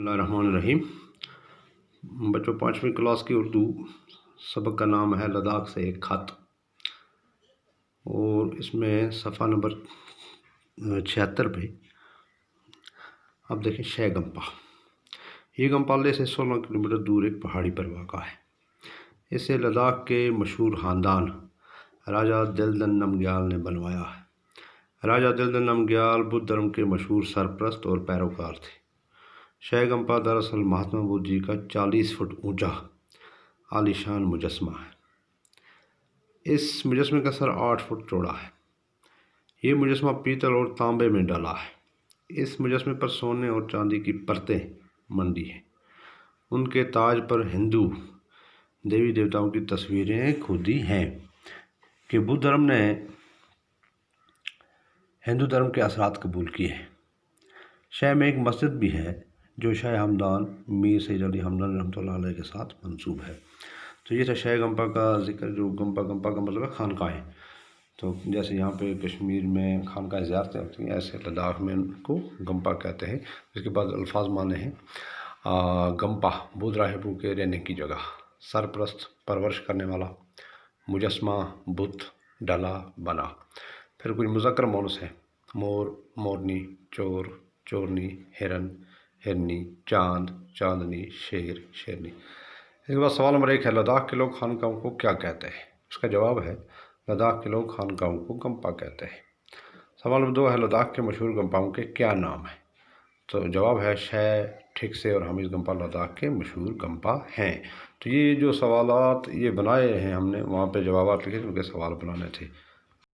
اللہ الرحمن الرحیم۔ بچوں 5ویں کلاس کی اردو سبق کا نام ہے لداخ سے ایک خط، اور اس میں صفحہ نمبر 76 پہ اب دیکھیں شے گمپا۔ یہ گمپا لے سے 16 کلومیٹر دور ایک پہاڑی پر واقع ہے۔ اسے لداخ کے مشہور خاندان راجہ دلدن نمگیال نے بنوایا ہے۔ راجہ دلدن نمگیال بدھ دھرم کے مشہور سرپرست اور پیروکار تھے۔ شے گمپا دراصل مہاتما بدھ جی کا 40 فٹ اونچا عالیشان مجسمہ ہے۔ اس مجسمے کا سر 8 فٹ چوڑا ہے۔ یہ مجسمہ پیتل اور تانبے میں ڈلا ہے۔ اس مجسمے پر سونے اور چاندی کی پرتیں منڈی ہیں۔ ان کے تاج پر ہندو دیوی دیوتاؤں کی تصویریں کھودی ہیں کہ بدھ دھرم نے ہندو دھرم کے اثرات قبول کیے ہیں۔ شے میں ایک مسجد بھی ہے جو شاہ ہمدان میر سید علی ہمدان رحمۃ اللہ علیہ کے ساتھ منسوب ہے۔ تو یہ تھا شے گمپا کا ذکر، جو گمپا کا مطلب ہے خانقاہیں۔ تو جیسے یہاں پہ کشمیر میں خانقاہ زیارتیں ہوتی ہیں، ایسے لداخ میں ان کو گمپا کہتے ہیں۔ اس کے بعد الفاظ معنی ہیں گمپا بدھ راہبوں کے رہنے کی جگہ، سرپرست پرورش کرنے والا، مجسمہ بت ڈلا بنا۔ پھر کچھ مذکر مونس ہیں: مور مورنی، چور چورنی، ہرن ہرنی، چاند چاندنی، شیر شیرنی۔ اس کے بعد سوال نمبر 1 ہے لداخ کے لوگ خانقاہوں کو کیا کہتے ہیں؟ اس کا جواب ہے لداخ کے لوگ خانقاہوں کو گمپا کہتے ہیں۔ سوال نمبر 2 ہے لداخ کے مشہور گمپاؤں کے کیا نام ہیں؟ تو جواب ہے شے، ٹھکسے اور حمیز گمپا لداخ کے مشہور گمپا ہیں۔ تو یہ جو سوالات یہ بنائے ہیں ہم نے، وہاں پہ جوابات لکھے کیونکہ سوال بنانے تھے۔